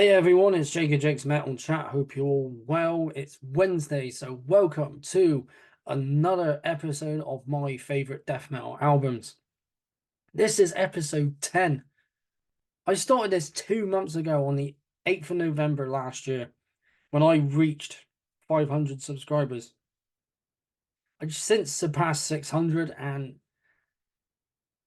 Hey everyone, it's Jake and Jake's Metal Chat. Hope you're all well. It's Wednesday, so welcome to another episode of my favorite death metal albums. This is episode 10. I started this 2 months ago on the 8th of November last year when I reached 500 subscribers. I've since surpassed 600, and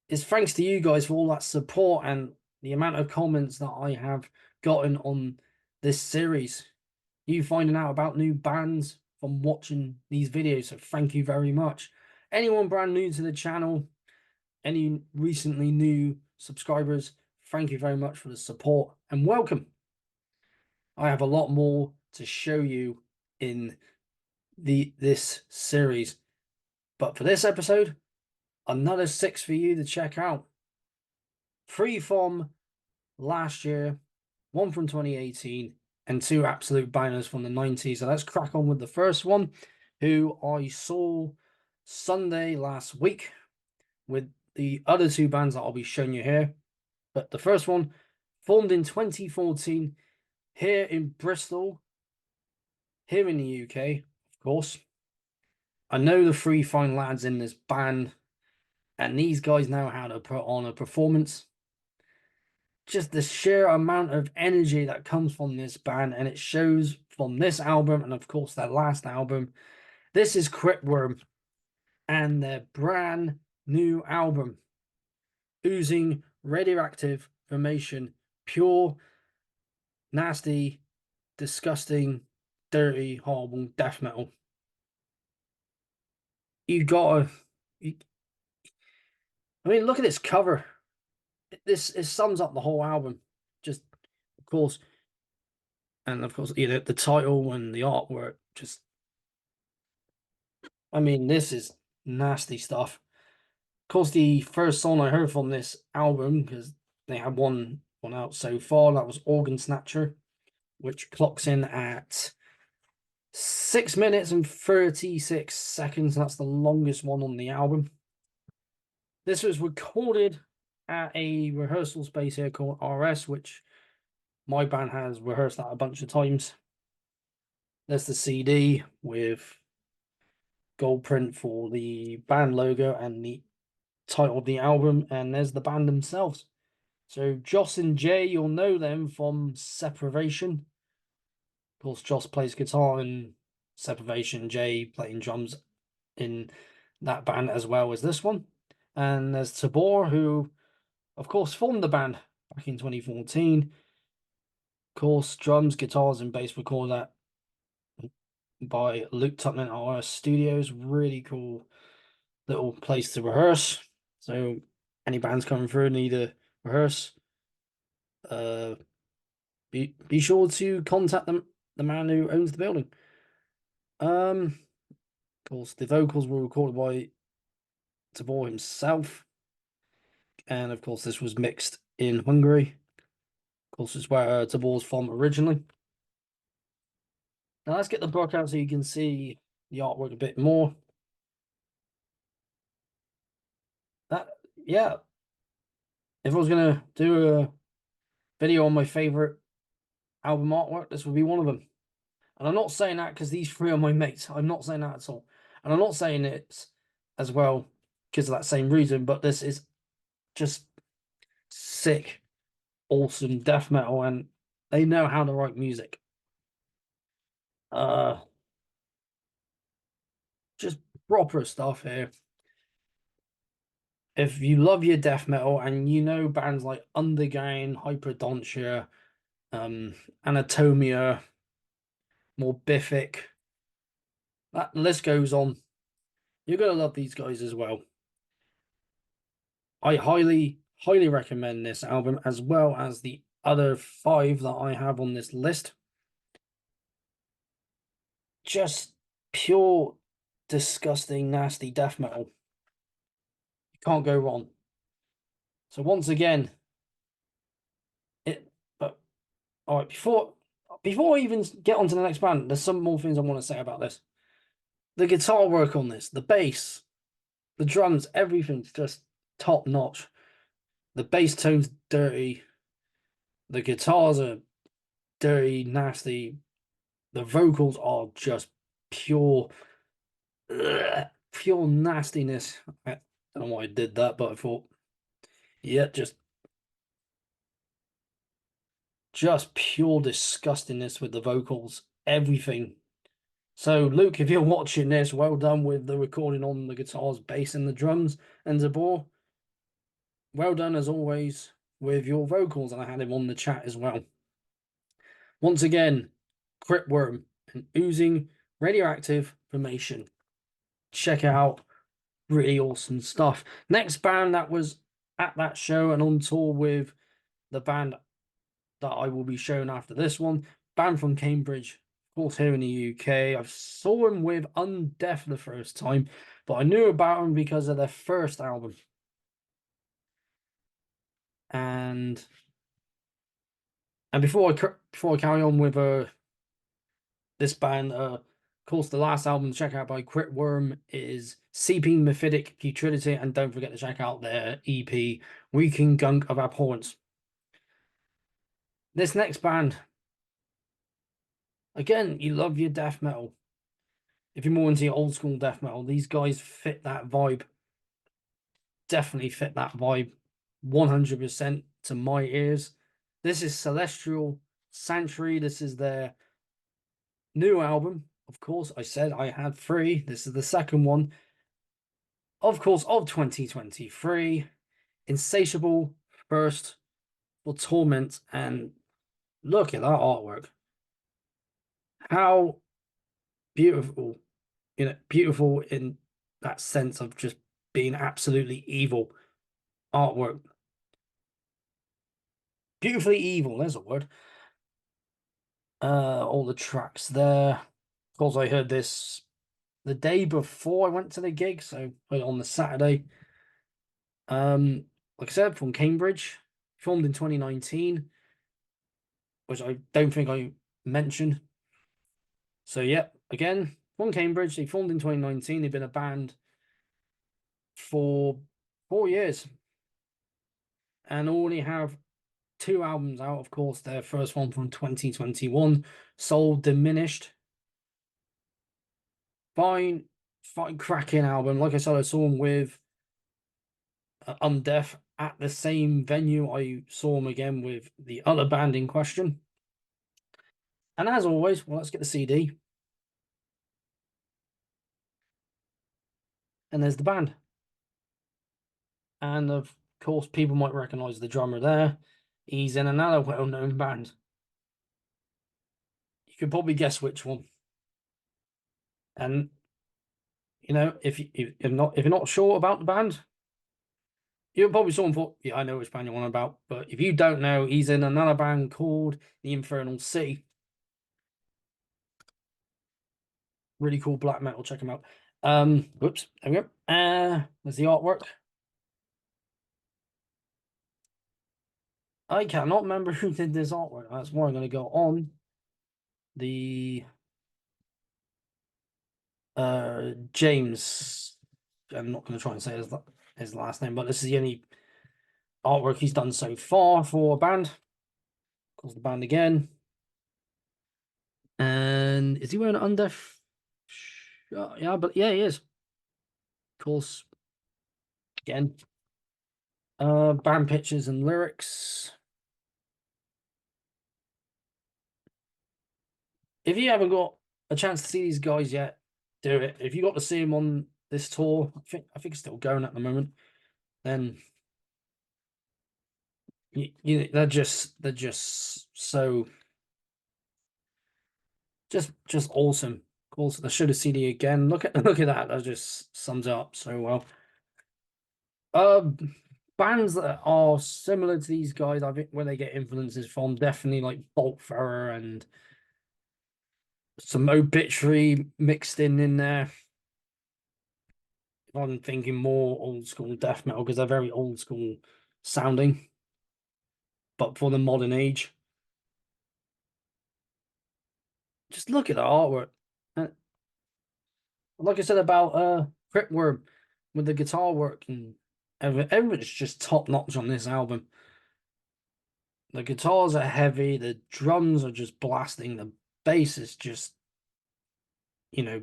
it's thanks to you guys for all that support and the amount of comments that I have gotten on this series. You finding out about new bands from watching these videos, so thank you very much. Anyone brand new to the channel, any recently new subscribers, thank you very much for the support and welcome. I have a lot more to show you in this series, but for this episode, another 6 for you to check out. 3 from last year, 1 from 2018, and 2 absolute bangers from the 90s. So let's crack on with the first one, who I saw Sunday last week with the other 2 bands that I'll be showing you here. But the first one, formed in 2014 here in Bristol, here in the UK, of course. I know the 3 fine lads in this band, and these guys know how to put on a performance. Just the sheer amount of energy that comes from this band, and it shows from this album and of course their last album. This is Cryptworm and their brand new album, Oozing Radioactive Formation, pure, nasty, disgusting, dirty, horrible death metal. I mean, look at this cover. This sums up the whole album. Just, of course, and of course, the title and the artwork. Just, I mean, this is nasty stuff. Of course, the first song I heard from this album, because they had one out so far, that was Organ Snatcher, which clocks in at 6 minutes and 36 seconds. That's the longest one on the album. This was recorded at a rehearsal space here called RS, which my band has rehearsed at a bunch of times. There's the CD with gold print for the band logo and the title of the album, and there's the band themselves. So Joss and Jay, you'll know them from Separation. Of course, Joss plays guitar in Separation, Jay playing drums in that band as well as this one. And there's Tabor, who, of course, formed the band back in 2014. Of course, drums, guitars, and bass recorded by Luke Tupman at our studios. Really cool little place to rehearse. So any bands coming through need to rehearse, be sure to contact them, the man who owns the building. Of course, the vocals were recorded by Tabor himself, and of course, this was mixed in Hungary. Of course, it's where Tabor's from originally. Now let's get the book out so you can see the artwork a bit more. Yeah, if I was gonna do a video on my favorite album artwork, this would be one of them. And I'm not saying that because these 3 are my mates. I'm not saying that at all. And I'm not saying it as well because of that same reason, but this is just sick, awesome death metal, and they know how to write music. Just proper stuff here. If you love your death metal and you know bands like Underground, Hyperdontia, Anatomia, Morbific, that list goes on, you're gonna love these guys as well. I highly recommend this album, as well as the other 5 that I have on this list. Just pure, disgusting, nasty death metal. You can't go wrong. So once again, all right, before I even get on to the next band, there's some more things I want to say about this. The guitar work on this, the bass, the drums, everything's just top notch. The bass tone's dirty. The guitars are dirty, nasty. The vocals are just pure, pure nastiness. I don't know why I did that, but I thought, yeah, just pure disgustingness with the vocals, everything. So, Luke, if you're watching this, well done with the recording on the guitars, bass, and the drums, and Zabor. Well done as always with your vocals, and I had him on the chat as well. Once again, Cryptworm and oozing radioactive formation. Check it out. Really awesome stuff. Next band that was at that show and on tour with the band that I will be showing after this one, band from Cambridge, of course, here in the UK. I saw him with Undeaf the first time, but I knew about them because of their first album. And before I carry on with this band, of course, the last album to check out by Cryptworm is Seeping Mephitic Putridity, and don't forget to check out their EP, Reeking Gunk of Abhorrence. This next band, again, you love your death metal. If you're more into your old school death metal, these guys fit that vibe. Definitely fit that vibe 100% to my ears. This is Celestial Sanctuary. This is their new album. Of course, I said I had three. This is the second one, of course, of 2023. Insatiable Thirst for Torment. And look at that artwork. How beautiful, beautiful in that sense of just being absolutely evil artwork. Beautifully evil, there's a word. All the tracks there. Of course, I heard this the day before I went to the gig, so heard it on the Saturday. Like I said, from Cambridge, formed in 2019, which I don't think I mentioned. So yeah, again, from Cambridge, they formed in 2019. They've been a band for 4 years and only have two albums out. Of course, their first one from 2021, Soul Diminished. Fine, cracking album. Like I said, I saw them with Undeaf at the same venue. I saw them again with the other band in question. And as always, well, let's get the CD. And there's the band. And of course, people might recognize the drummer there. He's in another well-known band. You could probably guess which one. And if you're not sure about the band, you'll probably saw him thought, yeah, I know which band you're on about. But if you don't know, he's in another band called The Infernal City. Really cool black metal. Check him out. Whoops, there we go. There's the artwork. I cannot remember who did this artwork. That's why I'm going to go on the James. I'm not going to try and say his last name, but this is the only artwork he's done so far for a band. Calls the band again. And is he wearing an Undeaf? Yeah, but yeah, he is. Of course, again. Band pictures and lyrics. If you haven't got a chance to see these guys yet, do it. If you got to see them on this tour, I think it's still going at the moment. Then they're just so just awesome. Of course, I should have CD again. Look at that. That just sums it up so well. Bands that are similar to these guys, I think, where they get influences from, definitely like Bolt Thrower and some Obituary mixed in there. If I'm thinking more old school death metal, because they're very old school sounding, but for the modern age. Just look at the artwork. Like I said about Cryptworm with the guitar work and everything's just top notch on this album. The guitars are heavy, the drums are just blasting, the bass is just, you know,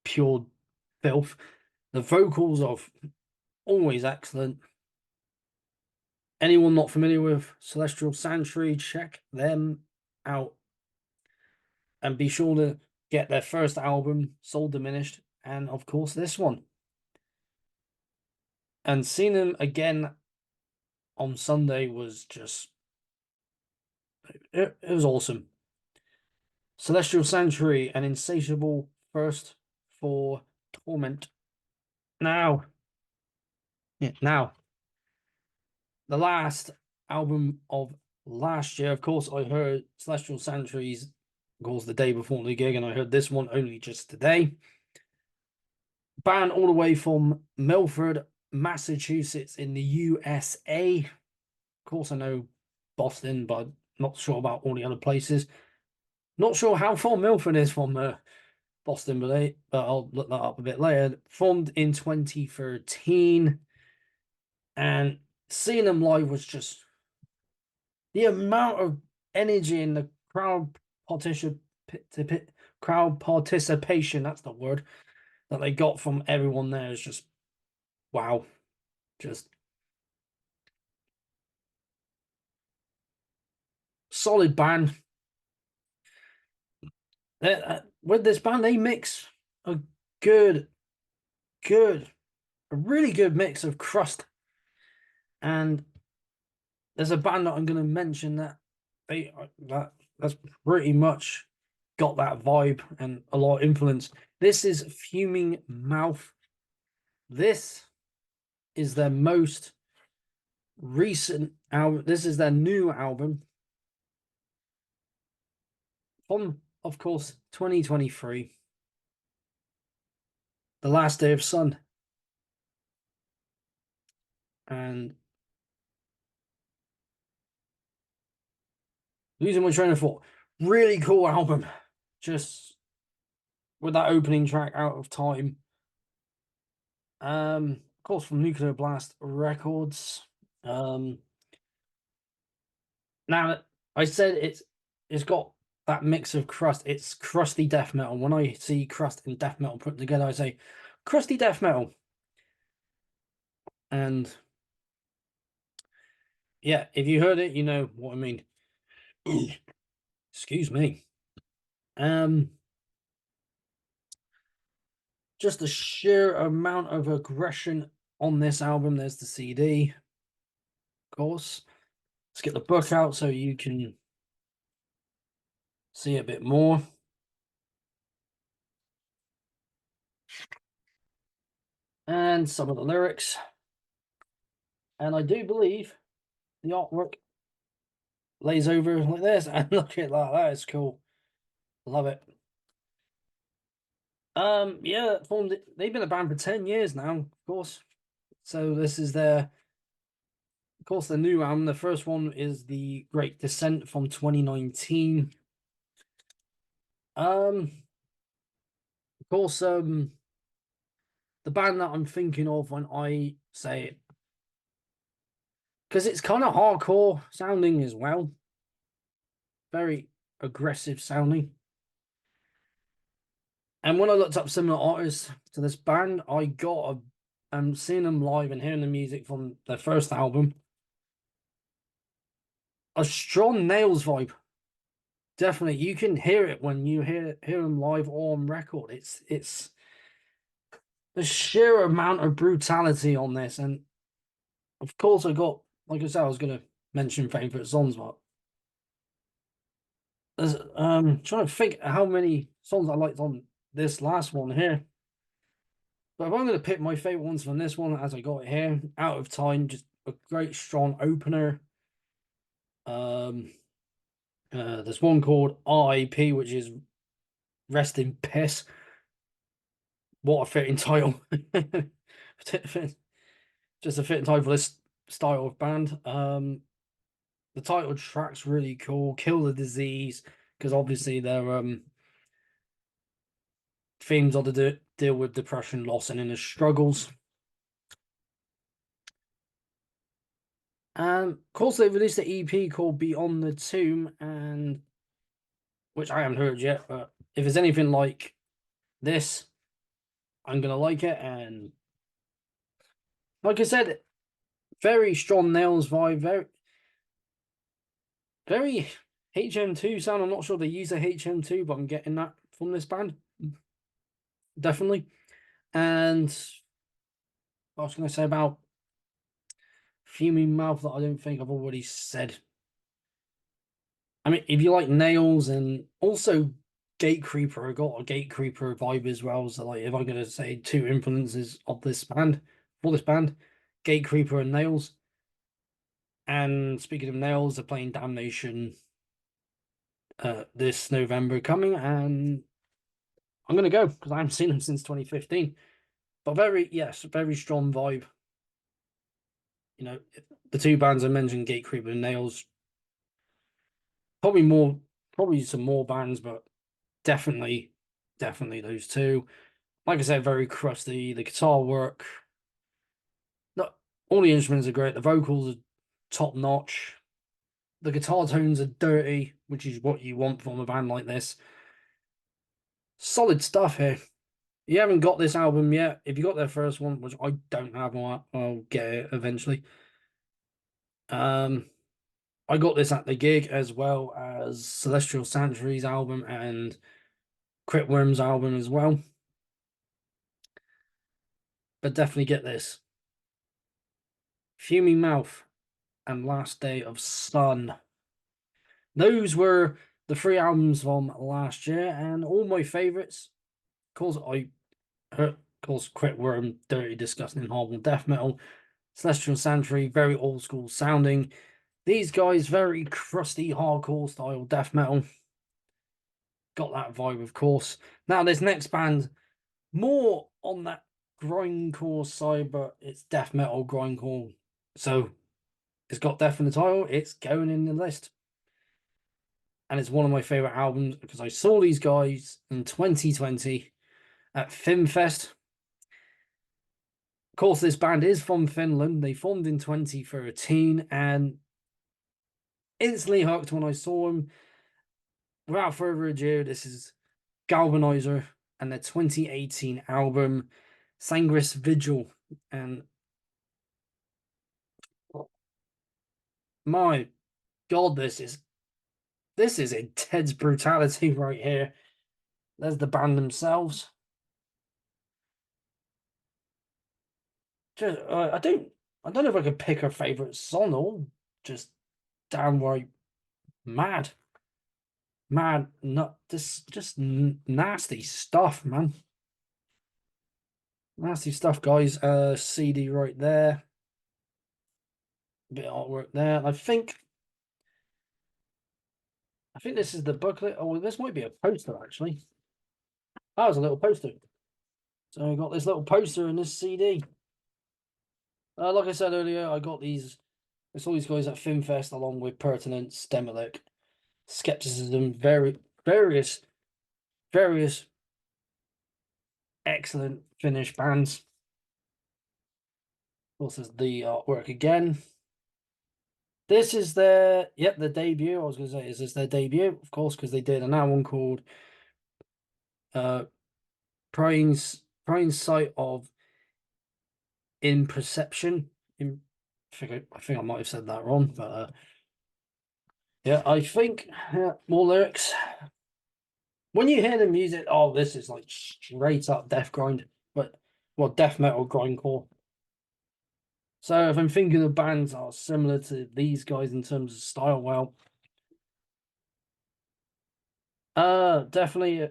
pure filth. The vocals are always excellent. Anyone not familiar with Celestial Sanctuary, check them out. And be sure to get their first album, Soul Diminished, and of course this one. And seeing them again on Sunday was just, it was awesome. Celestial Sanctuary, an insatiable thirst for torment. Now, the last album of last year, of course, I heard Celestial Sanctuary's, of course, the day before the gig, and I heard this one only just today. Band all the way from Milford, Massachusetts in the USA. Of course, I know Boston, but not sure about all the other places. Not sure how far Milford is from Boston, but I'll look that up a bit later. Formed in 2013, and seeing them live was just the amount of energy in the crowd participation. That's the word that they got from everyone there is just wow, just solid band. With this band, they mix a good, a really good mix of crust. And there's a band that I'm going to mention that that's pretty much got that vibe and a lot of influence. This is Fuming Mouth. This is their most recent album. This is their new album from, of course, 2023. The Last Day of Sun. And losing my train of thought. Really cool album. Just with that opening track, Out of Time. Of course, from Nuclear Blast Records. Now I said it's got that mix of crust. It's crusty death metal. When I see crust and death metal put together, I say crusty death metal. And yeah, if you heard it, you know what I mean. Excuse me. Just the sheer amount of aggression on this album. There's the CD, of course. Let's get the book out so you can see a bit more. And some of the lyrics. And I do believe the artwork lays over like this. And look at that. That is cool. Love it. Yeah, they've been a band for 10 years now, of course. So this is their, of course, the new album. The first one is The Great Descent from 2019. Of course, the band that I'm thinking of when I say it, because it's kind of hardcore sounding as well, very aggressive sounding. And when I looked up similar artists to this band, I got seeing them live and hearing the music from their first album, a strong Nails vibe. Definitely, you can hear it when you hear them live or on record. It's the sheer amount of brutality on this, and of course, I got, like I said, I was going to mention favorite songs, but there's trying to think how many songs I liked on this last one here. But if I'm going to pick my favorite ones from this one, as I got it here, Out of Time, just a great strong opener. There's one called RIP, which is Rest in Piss. What a fitting title. Just a fitting title for this style of band. The title track's really cool. Kill the Disease, because obviously their themes are to deal with depression, loss, and inner struggles. Of course, they released an EP called Beyond the Tomb, and which I haven't heard yet, but if it's anything like this, I'm gonna like it. And like I said, very strong nails vibe, very HM2 sound. I'm not sure they use a HM2, but I'm getting that from this band. Definitely. And what was I going to say about Fuming Mouth that I don't think I've already said? I mean, if you like nails and also Gate Creeper, I got a Gate Creeper vibe as well. So, like, if I'm going to say two influences of this band, for this band, Gate Creeper and nails. And speaking of nails, they're playing Damnation this November coming, and I'm going to go because I haven't seen them since 2015. But very strong vibe. You know, the two bands I mentioned, Gate Creeper and Nails, probably some more bands, but definitely those two. Like I said, very crusty. The guitar work, not all the instruments are great. The vocals are top notch. The guitar tones are dirty, which is what you want from a band like this. Solid stuff here. You haven't got this album yet. If you got their first one, which I don't have, I'll get it eventually. I got this at the gig as well as Celestial Sanctuary's album and Cryptworm's album as well. But definitely get this. Fuming Mouth and Last Day of Sun. Those were the three albums from last year, and all my favourites. Of course, Cryptworm, dirty, disgusting, horrible death metal. Celestial Sanctuary, very old school sounding. These guys, very crusty, hardcore style death metal. Got that vibe, of course. Now, this next band, more on that grindcore side, but it's death metal grindcore. So it's got death in the title. It's going in the list. And it's one of my favorite albums because I saw these guys in 2020 at FinFest. Of course, this band is from Finland. They formed in 2013 and instantly hooked when I saw them. Without further ado, this is Galvanizer and their 2018 album Sangris Vigil. And my God, this is intense brutality right here. There's the band themselves. Just I don't know if I could pick a favorite song or just downright mad, not just nasty stuff, man. Nasty stuff, guys. CD right there. Bit of artwork there. I think this is the booklet. Oh, this might be a poster actually. That was a little poster. So I got this little poster in this CD. Like I said earlier, I saw these guys at FinFest along with Pertinence, Demolic, Skepticism, various excellent Finnish bands. Also, the artwork again. This is their debut. I was going to say, is this their debut? Of course, because they did an album called Prying Sight of Imperception. I think I might have said that wrong, but yeah, I think more lyrics. When you hear the music, oh, this is like straight up death grind, but well, death metal grindcore. So if I'm thinking of bands are similar to these guys in terms of style, well, definitely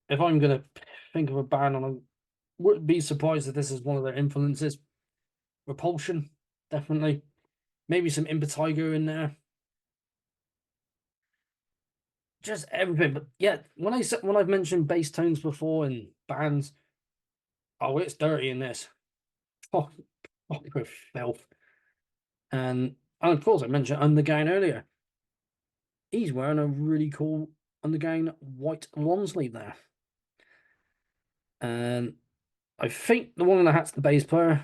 if I'm gonna think of a band, and I wouldn't be surprised if this is one of their influences. Repulsion, definitely. Maybe some Impetigo in there. Just everything. But yeah, when I've mentioned bass tones before in bands, oh, it's dirty in this. Oh, proper filth. And of course, I mentioned Undergain earlier. He's wearing a really cool Undergain white long sleeve there. And I think the one in the hat's the bass player.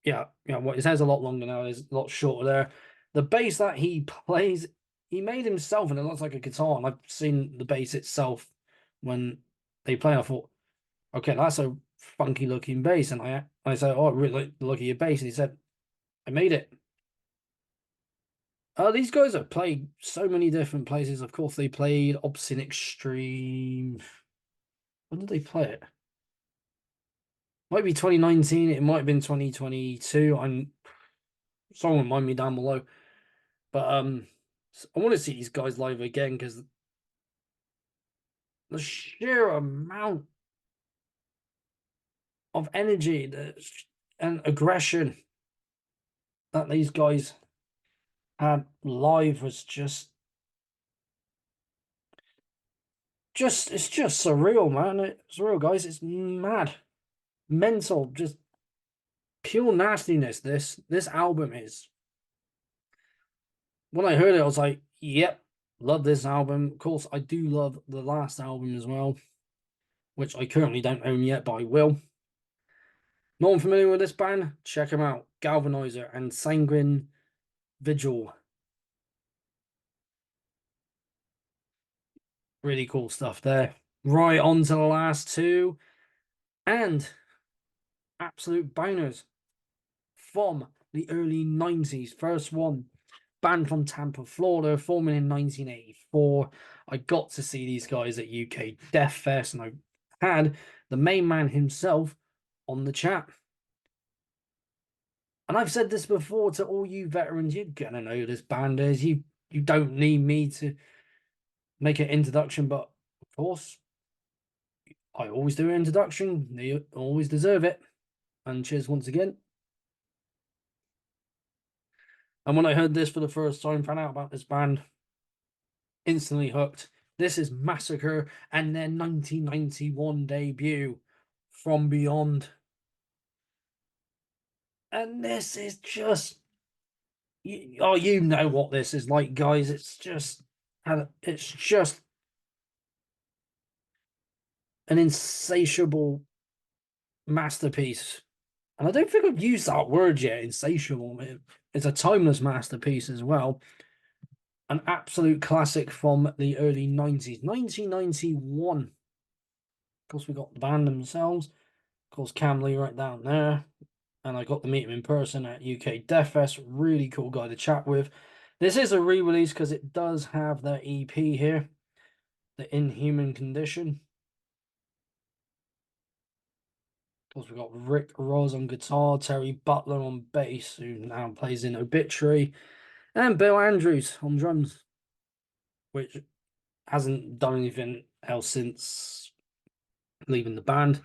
Yeah, yeah. Well, his hair's a lot longer now. It's a lot shorter there. The bass that he plays, he made himself, and it looks like a guitar. And I've seen the bass itself when they play. I thought, okay, that's a funky looking bass. And I said, oh, I really like the look of your bass. And he said, I made it. These guys have played so many different places. Of course, they played Obscene Extreme. When did they play it? Might be 2019. It might have been 2022. Someone remind me down below. But I want to see these guys live again because the sheer amount of energy and aggression that these guys had live was just it's just surreal, man. It's real, guys. It's mad, mental, just pure nastiness. This album is. When I heard it, I was like, "Yep, love this album." Of course, I do love the last album as well, which I currently don't own yet, but I will. Not unfamiliar with this band? Check them out. Galvanizer and Sanguine Vigil. Really cool stuff there. Right on to the last two. And absolute bangers from the early 90s. First one, band from Tampa, Florida, forming in 1984. I got to see these guys at UK Death Fest, and I had the main man himself on the chat. And I've said this before to all you veterans, you're gonna know who this band is. You don't need me to make an introduction, but of course, I always do an introduction. They always deserve it. And cheers once again. And when I heard this for the first time, found out about this band, instantly hooked. This is Massacre and their 1991 debut, From Beyond. And this is just, you know what this is like, guys. It's just an insatiable masterpiece. And I don't think I've used that word yet, insatiable. It's a timeless masterpiece as well. An absolute classic from the early 90s. 1991. Of course, we got the band themselves. Of course, Cam Lee right down there. And I got to meet him in person at UK Death Fest. Really cool guy to chat with. This is a re-release because it does have the EP here. The Inhuman Condition. Of course, we've got Rick Ross on guitar, Terry Butler on bass, who now plays in Obituary, and Bill Andrews on drums, which hasn't done anything else since leaving the band.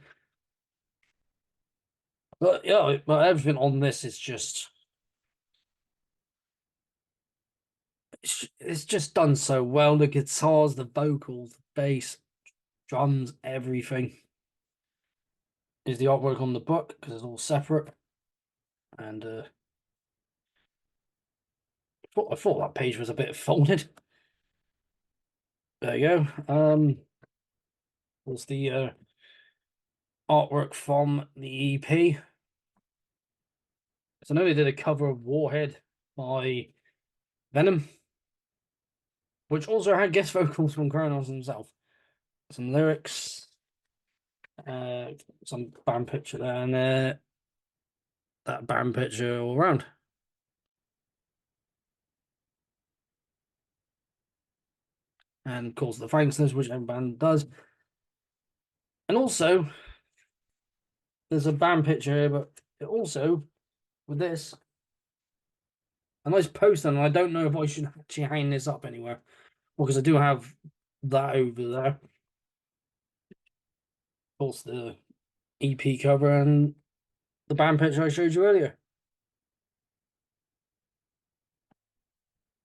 But yeah, but everything on this is just it's just done so well. The guitars, the vocals, the bass, drums, everything. Is the artwork on the book because it's all separate. And I thought that page was a bit folded. There you go. Was the artwork from the EP. So I know they did a cover of Warhead by Venom, which also had guest vocals from Kronos himself. Some lyrics, some band picture there, and that band picture all around. And of course, the Franksters, which every band does. And also, there's a band picture here, but also with this, a nice poster. And I don't know if I should actually hang this up anywhere because I do have that over there. Of course, the EP cover and the band picture I showed you earlier.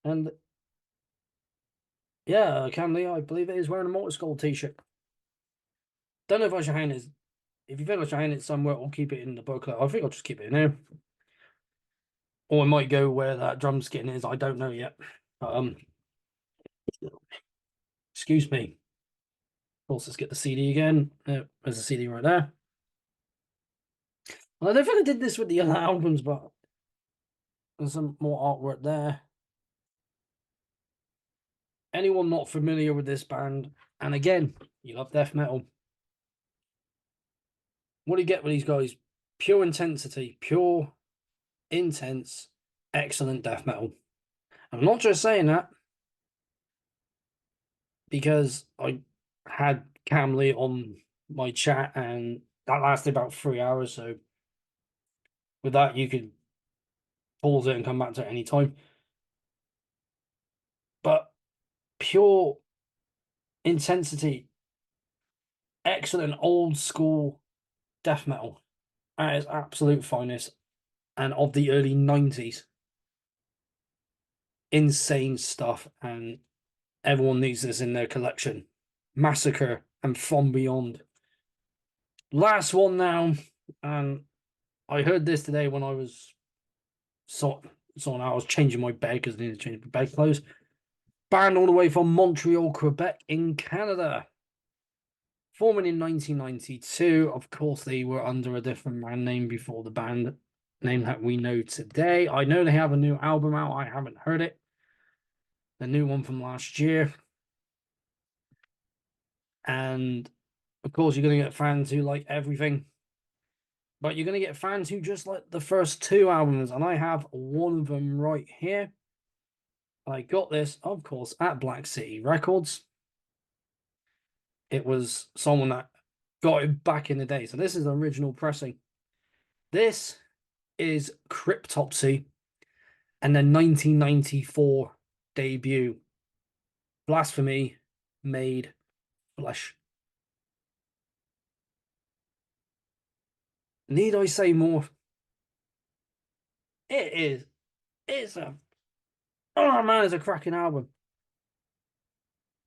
And yeah, Cam Lee, I believe it is wearing a Mortar Skull t-shirt. Don't know if I should hang it. If you think I should hang it somewhere, I'll keep it in the booklet. I think I'll just keep it in there. Or I might go where that drum skin is. I don't know yet. But, excuse me. Of course, let's get the CD again. There's a CD right there. I don't think I did this with the other albums, but there's some more artwork there. Anyone not familiar with this band, and again, you love death metal. What do you get with these guys? Pure intensity, pure, intense, excellent death metal. I'm not just saying that because I had Camly on my chat and that lasted about 3 hours. So with that, you could pause it and come back to it any time. But pure intensity, excellent old school death metal at its absolute finest, and of the early 90s. Insane stuff, and everyone needs this in their collection. Massacre and From Beyond. Last one now, and I heard this today when I was I was changing my bed because I needed to change my bed clothes. Band all the way from Montreal, Quebec in Canada. Formed in 1992. Of course, they were under a different band name before the band name that we know today. I know they have a new album out. I haven't heard it. The new one from last year. And of course, you're going to get fans who like everything. But you're going to get fans who just like the first two albums. And I have one of them right here. I got this, of course, at Black City Records. It was someone that got it back in the day. So this is the original pressing. This is Cryptopsy and the 1994 debut. Blasphemy Made Flesh. Need I say more? It is. It's a. Oh man, it's a cracking album.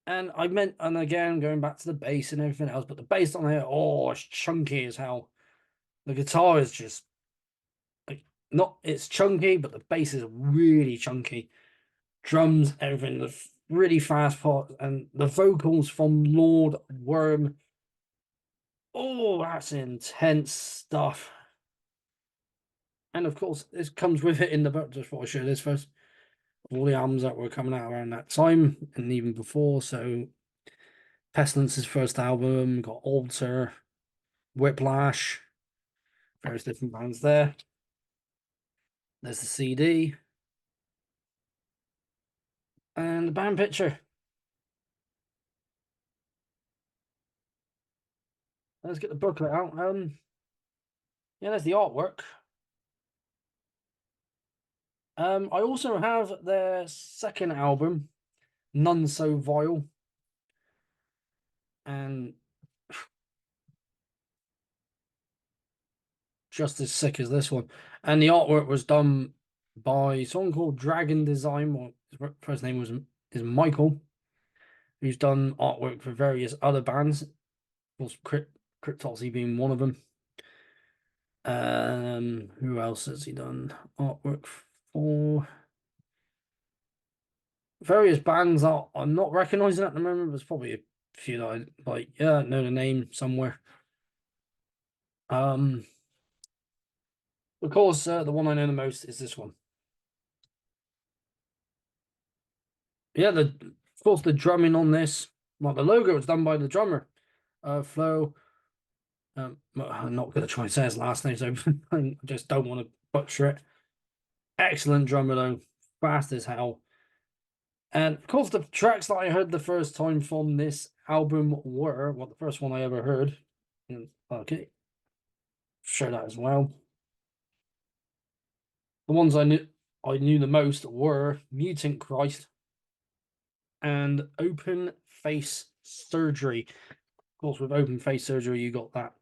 And and again, going back to the bass and everything else, but the bass on here, oh, it's chunky as hell. The guitar is just like it's chunky, but the bass is really chunky. Drums, everything, the really fast part, and the vocals from Lord Worm. Oh, that's intense stuff. And of course, this comes with it in the book. Just thought I'd show this first. All the albums that were coming out around that time and even before. So, Pestilence's first album, got Alter, Whiplash, various different bands there. There's the CD. And the band picture. Let's get the booklet out. Yeah, there's the artwork. I also have their second album, None So Vile. And just as sick as this one. And the artwork was done by someone called Dragon Design. Well, his first name is Michael, who's done artwork for various other bands. Of course, Cryptopsy being one of them. Who else has he done artwork for? Various bands that I'm not recognizing at the moment. There's probably a few that I like. Yeah, I know the name somewhere. Of course, the one I know the most is this one. Yeah, of course the drumming on this. Well, the logo was done by the drummer, Flo. I'm not going to try and say his last name, so I just don't want to butcher it. Excellent drummer though, fast as hell. And of course, the tracks that I heard the first time from this album were, well, the first one I ever heard. Okay, show that as well. The ones I knew the most were Mutant Christ and Open Face Surgery. Of course, with Open Face Surgery, you got that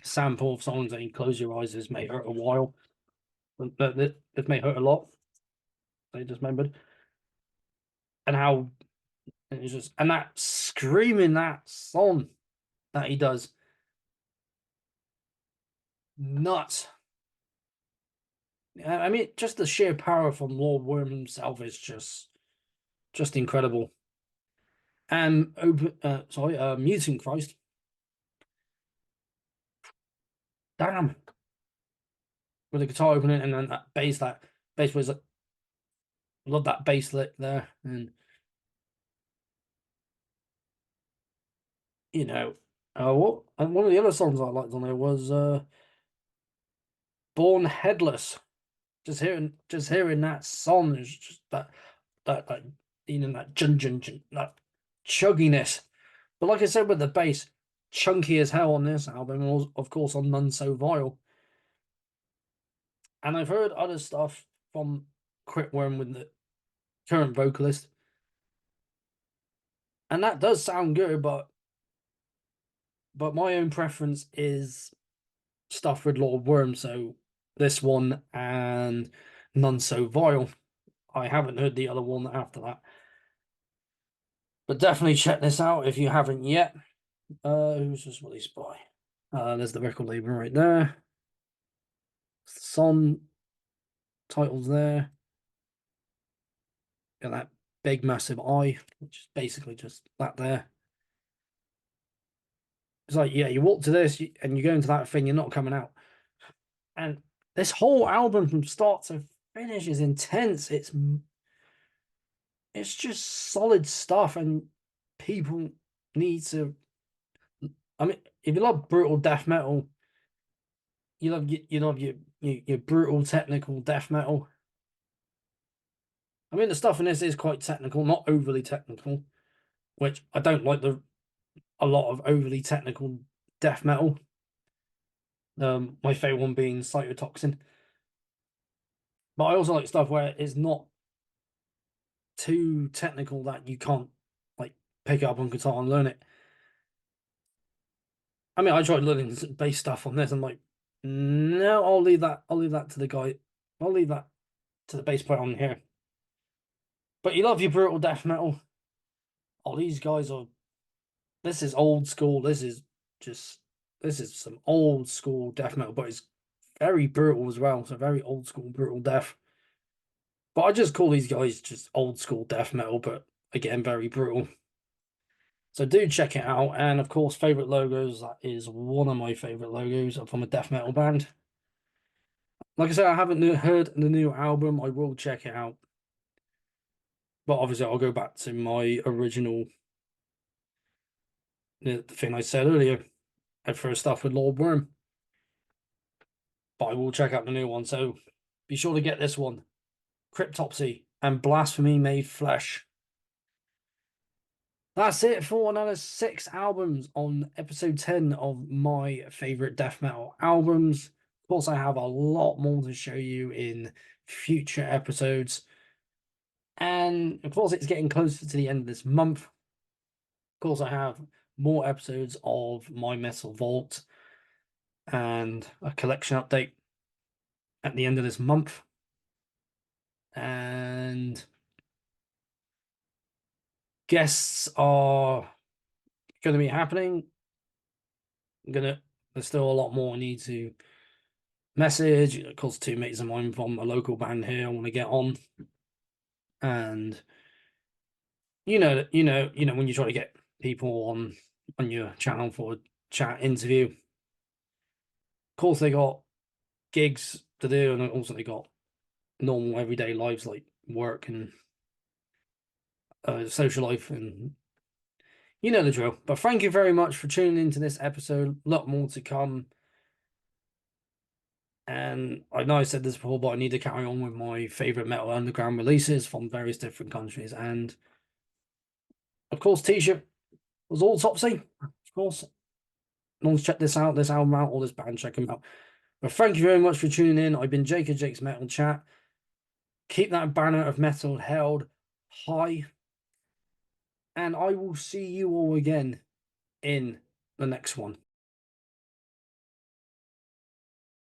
sample of songs that you close your eyes. This may hurt a while, but this may hurt a lot. I just remembered. And how it's just, and that screaming that song that he does. Nuts. I mean, just the sheer power from Lord Worm himself is just incredible. And Mutant Christ. Damn, with the guitar opening, and then that bass was like, love that bass lick there, and you know, what and one of the other songs I liked on there was "Born Headless." Just hearing that song is just that that jun that chugginess. But like I said with the bass, chunky as hell on this album, and of course on None So Vile. And I've heard other stuff from Cryptworm with the current vocalist, and that does sound good, but my own preference is stuff with Lord Worm, so this one and None So Vile. I haven't heard the other one after that. But definitely check this out if you haven't yet. Who's this released by? There's the record label right there. Song titles there. Got that big massive eye, which is basically just that there. It's like, yeah, you walk to this and you go into that thing, you're not coming out. And this whole album from start to finish is intense. It's just solid stuff, and people need to. I mean, if you love brutal death metal, you love your brutal technical death metal. I mean, the stuff in this is quite technical, not overly technical, which I don't like a lot of overly technical death metal. My favorite one being Cytotoxin. But I also like stuff where it's not too technical that you can't like pick it up on guitar and learn it. I mean, I tried learning bass stuff on this. I'm like, no, I'll leave that. I'll leave that to the guy. I'll leave that to the bass player on here. But you love your brutal death metal. Oh, these guys are. This is old school. This is some old school death metal, but it's very brutal as well. So very old school brutal death. But I just call these guys just old school death metal, but again, very brutal. So do check it out. And of course, favorite logos. That is one of my favorite logos from a death metal band. Like I said, I haven't heard the new album. I will check it out. But obviously, I'll go back to my original the thing I said earlier. At first stuff with Lord Worm. But I will check out the new one. So be sure to get this one. Cryptopsy and Blasphemy Made Flesh. That's it for another 6 albums on episode 10 of my favorite death metal albums. Of course, I have a lot more to show you in future episodes. And of course, it's getting closer to the end of this month. Of course, I have more episodes of My Metal Vault and a collection update at the end of this month. And guests are going to be happening. There's still a lot more I need to message. Of course, 2 mates of mine from a local band here I want to get on. And when you try to get people on your channel for a chat interview, of course they got gigs to do, and also they got normal everyday lives like work and social life, and you know the drill. But thank you very much for tuning into this episode. A lot more to come. And I know I said this before, but I need to carry on with my favorite metal underground releases from various different countries. And of course, T-shirt was Autopsy. Of course, no one's checked this album out, or this band, check them out. But thank you very much for tuning in. I've been Jake of Jake's Metal Chat. Keep that banner of metal held high. And I will see you all again in the next one.